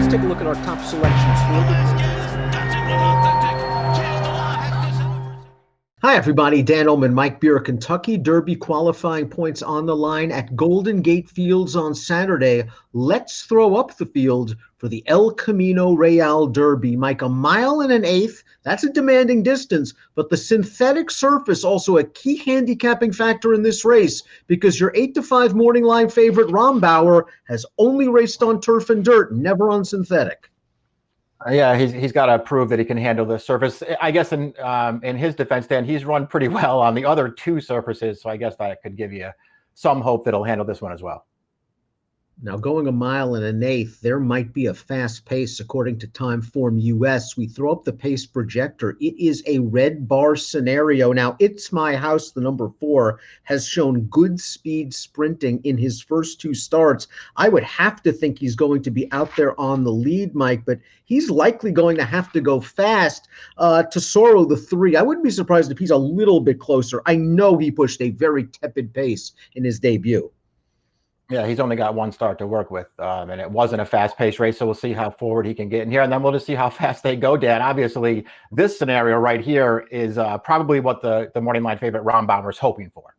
let's take a look at our top selections for Hi, everybody. Dan Illman, Mike Beer, Kentucky Derby qualifying points on the line at Golden Gate Fields on Saturday. Let's throw up the field for the El Camino Real Derby. Mike, 1 1/8 miles. That's a demanding distance, but the synthetic surface also a key handicapping factor in this race because your 8-5 morning line favorite Rombauer has only raced on turf and dirt, never on synthetic. Yeah, he's got to prove that he can handle the surface. I guess in his defense, Dan, he's run pretty well on the other 2 surfaces, so I guess that could give you some hope that he'll handle this one as well. Now, going 1 1/8 miles, there might be a fast pace according to Timeform US. We throw up the pace projector. It is a red bar scenario. Now, It's My House, the number 4, has shown good speed sprinting in his first 2 starts. I would have to think he's going to be out there on the lead, Mike, but he's likely going to have to go fast. Tesoro, the 3, I wouldn't be surprised if he's a little bit closer. I know he pushed a very tepid pace in his debut. Yeah, he's only got 1 start to work with, and it wasn't a fast-paced race, so we'll see how forward he can get in here, and then we'll just see how fast they go, Dan. Obviously, this scenario right here is probably what the morning line favorite Rombauer is hoping for.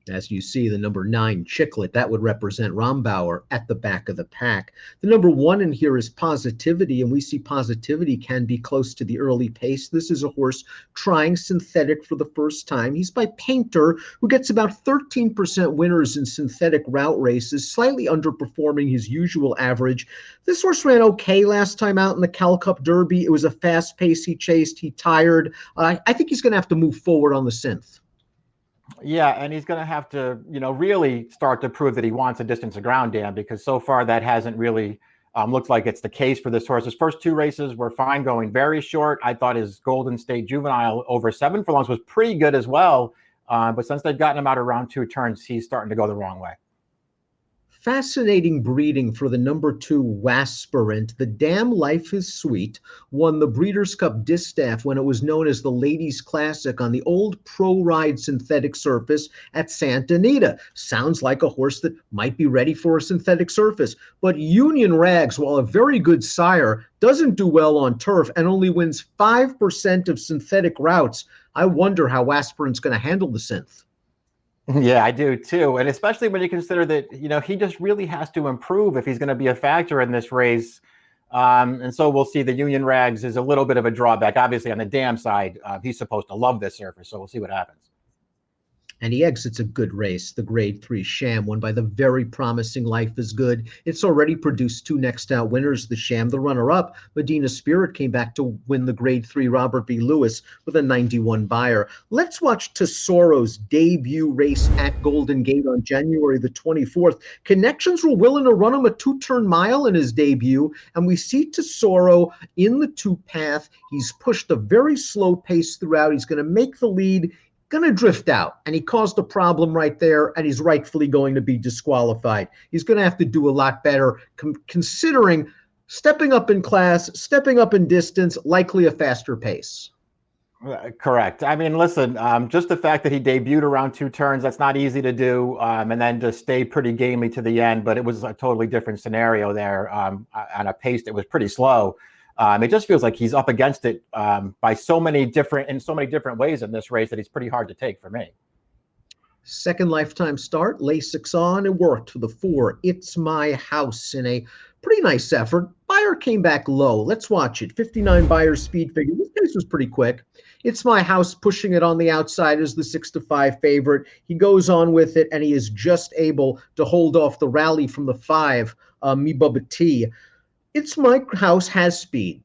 As you see, the number 9, Chiclet, that would represent Rombauer at the back of the pack. The number 1 in here is Positivity, and we see Positivity can be close to the early pace. This is a horse trying synthetic for the first time. He's by Painter, who gets about 13% winners in synthetic route races, slightly underperforming his usual average. This horse ran okay last time out in the Cal Cup Derby. It was a fast pace he chased. He tired. I think he's going to have to move forward on the synth. Yeah, and he's going to have to, really start to prove that he wants a distance of ground, Dan, because so far that hasn't really looked like it's the case for this horse. His first 2 races were fine, going very short. I thought his Golden State Juvenile over 7 furlongs was pretty good as well. But since they've gotten him out around 2 turns, he's starting to go the wrong way. Fascinating breeding for the number 2 Waspirant. The Damn Life is Sweet won the Breeders' Cup Distaff when it was known as the Ladies Classic on the old Pro Ride synthetic surface at Santa Anita. Sounds like a horse that might be ready for a synthetic surface. But Union Rags, while a very good sire, doesn't do well on turf and only wins 5% of synthetic routes. I wonder how Waspirant's going to handle the synth. Yeah, I do too. And especially when you consider that, he just really has to improve if he's going to be a factor in this race. And so we'll see the Union Rags is a little bit of a drawback. Obviously, on the Dam side, he's supposed to love this surface. So we'll see what happens. And he exits a good race, the Grade 3 Sham, won by the very promising Life is Good. It's already produced 2 next out winners. The Sham, the runner-up, Medina Spirit, came back to win the Grade 3 Robert B. Lewis with a 91 buyer. Let's watch Tesoro's debut race at Golden Gate on January the 24th. Connections were willing to run him a 2-turn mile in his debut, and we see Tesoro in the 2 path. He's pushed a very slow pace throughout. He's going to make the lead, going to drift out, and he caused a problem right there, and he's rightfully going to be disqualified. He's going to have to do a lot better, considering stepping up in class, stepping up in distance, likely a faster pace. Correct. I mean, listen, just the fact that he debuted around 2 turns, that's not easy to do, and then just stay pretty gamely to the end, but it was a totally different scenario there on a pace that was pretty slow. It just feels like he's up against it by so many different ways in this race that he's pretty hard to take for me. Second lifetime start, Lasix on. It worked for the 4, It's My House, in a pretty nice effort. Buyer came back low. Let's watch it. 59 buyer speed figure. This race was pretty quick. It's My House pushing it on the outside as the 6-5 favorite. He goes on with it, and he is just able to hold off the rally from the 5, Me Bubba T. It's My House has speed,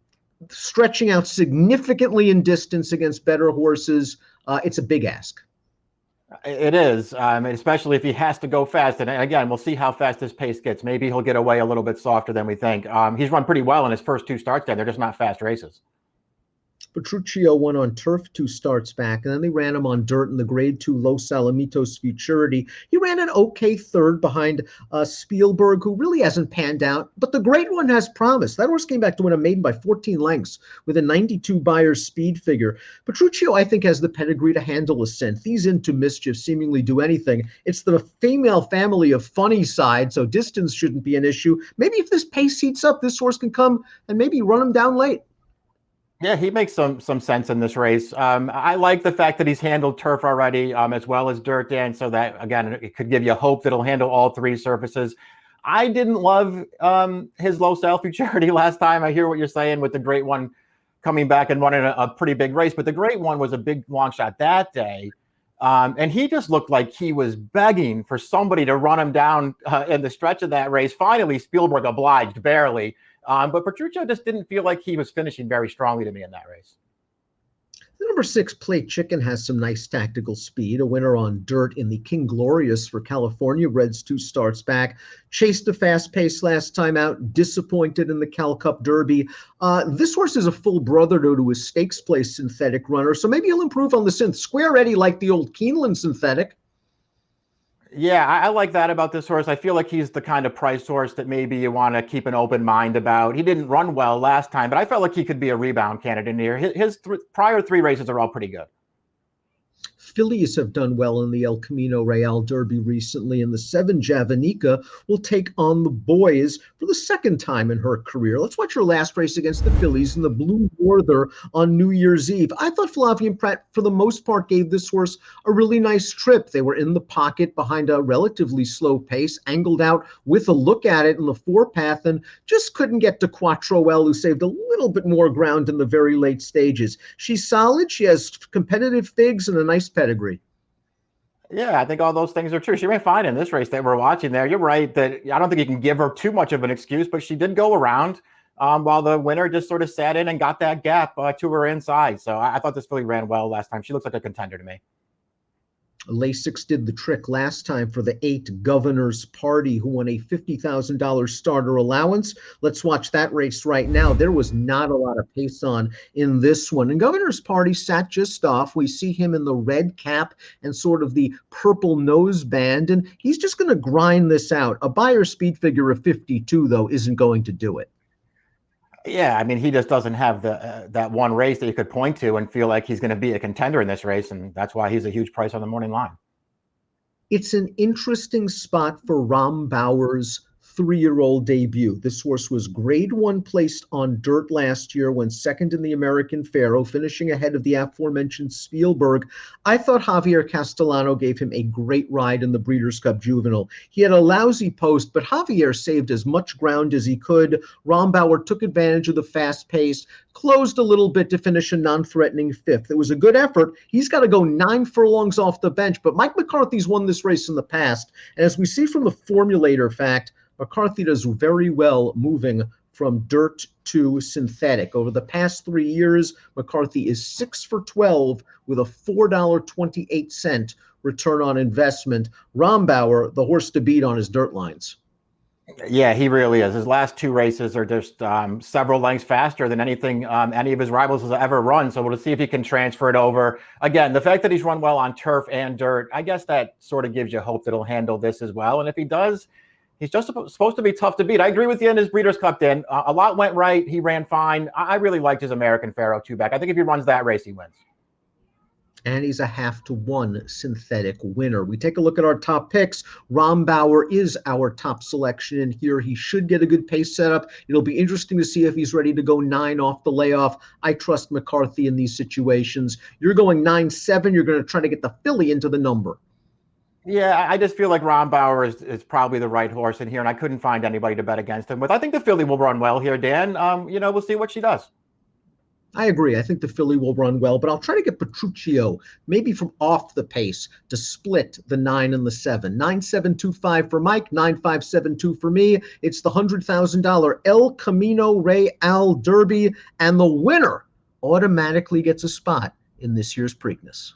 stretching out significantly in distance against better horses. It's a big ask. It is, especially if he has to go fast. And again, we'll see how fast this pace gets. Maybe he'll get away a little bit softer than we think. He's run pretty well in his first 2 starts there. They're just not fast races. Petruccio won on turf 2 starts back, and then they ran him on dirt in the Grade 2 Los Alamitos Futurity. He ran an okay third behind Spielberg, who really hasn't panned out, but the Great One has promise. That horse came back to win a maiden by 14 lengths with a 92 Buyer's speed figure. Petruccio, I think, has the pedigree to handle a scent. These into mischief seemingly do anything. It's the female family of funny side, so distance shouldn't be an issue. Maybe if this pace heats up, this horse can come and maybe run him down late. Yeah, he makes some sense in this race. I like the fact that he's handled turf already, as well as dirt, Dan, so that, again, it could give you hope that he'll handle all three surfaces. I didn't love his Los Al Futurity last time. I hear what you're saying with the Great One coming back and running a pretty big race, but the Great One was a big long shot that day. And he just looked like he was begging for somebody to run him down in the stretch of that race. Finally, Spielberg obliged, barely. But Petruccio just didn't feel like he was finishing very strongly to me in that race. The number 6 Play Chicken has some nice tactical speed. A winner on dirt in the King Glorious for California Reds 2 starts back. Chased a fast pace last time out. Disappointed in the Cal Cup Derby. This horse is a full brother to his stakes place synthetic runner, so maybe he'll improve on the synth. Square Eddie like the old Keeneland synthetic. Yeah, I like that about this horse. I feel like he's the kind of price horse that maybe you want to keep an open mind about. He didn't run well last time, but I felt like he could be a rebound candidate here. His prior 3 races are all pretty good. Fillies have done well in the El Camino Real Derby recently, and the 7 Javanica will take on the boys for the second time in her career. Let's watch her last race against the Fillies in the Blue Norther on New Year's Eve. I thought Flavien Prat, for the most part, gave this horse a really nice trip. They were in the pocket behind a relatively slow pace, angled out with a look at it in the 4-path, and just couldn't get to Quattro L, who saved a little bit more ground in the very late stages. She's solid. She has competitive figs and a nice pedigree. Yeah, I think all those things are true. She ran fine in this race that we're watching there. You're right that I don't think you can give her too much of an excuse, but she did go around while the winner just sort of sat in and got that gap to her inside. So I thought this filly ran well last time. She looks like a contender to me. Lasix did the trick last time for the 8 Governor's Party, who won a $50,000 starter allowance. Let's watch that race right now. There was not a lot of pace on in this one. And Governor's Party sat just off. We see him in the red cap and sort of the purple noseband, and he's just going to grind this out. A Buyer speed figure of 52, though, isn't going to do it. Yeah, I mean, he just doesn't have the that one race that you could point to and feel like he's going to be a contender in this race, and that's why he's a huge price on the morning line. It's an interesting spot for Ram Bauer's 3-year-old debut. This horse was Grade 1 placed on dirt last year, when second in the American Pharoah, finishing ahead of the aforementioned Spielberg. I thought Javier Castellano gave him a great ride in the Breeders' Cup Juvenile. He had a lousy post, but Javier saved as much ground as he could. Ram Bauer took advantage of the fast pace, closed a little bit to finish a non-threatening 5th. It was a good effort. He's got to go 9 furlongs off the bench, but Mike McCarthy's won this race in the past. And as we see from the formulator fact, McCarthy does very well moving from dirt to synthetic. Over the past 3 years, McCarthy is 6 for 12 with a $4.28 return on investment. Rombauer, the horse to beat on his dirt lines. Yeah, he really is. His last 2 races are just several lengths faster than anything any of his rivals has ever run. So we'll see if he can transfer it over. Again, the fact that he's run well on turf and dirt, I guess that sort of gives you hope that he'll handle this as well. And if he does, he's just supposed to be tough to beat. I agree with you in his Breeders' Cup, Dan. A lot went right. He ran fine. I really liked his American Pharoah 2-back. I think if he runs that race, he wins. And he's a 0.5-to-1 synthetic winner. We take a look at our top picks. Rombauer is our top selection in here. He should get a good pace setup. It'll be interesting to see if he's ready to go 9 off the layoff. I trust McCarthy in these situations. You're going 9-7. You're going to try to get the filly into the number. Yeah, I just feel like Rombauer is probably the right horse in here, and I couldn't find anybody to bet against him with. I think the filly will run well here, Dan. We'll see what she does. I agree. I think the filly will run well, but I'll try to get Petruccio, maybe from off the pace, to split the 9 and the 7. 9-7-2-5 for Mike, 9-5-7-2 for me. It's the $100,000 El Camino Real Derby, and the winner automatically gets a spot in this year's Preakness.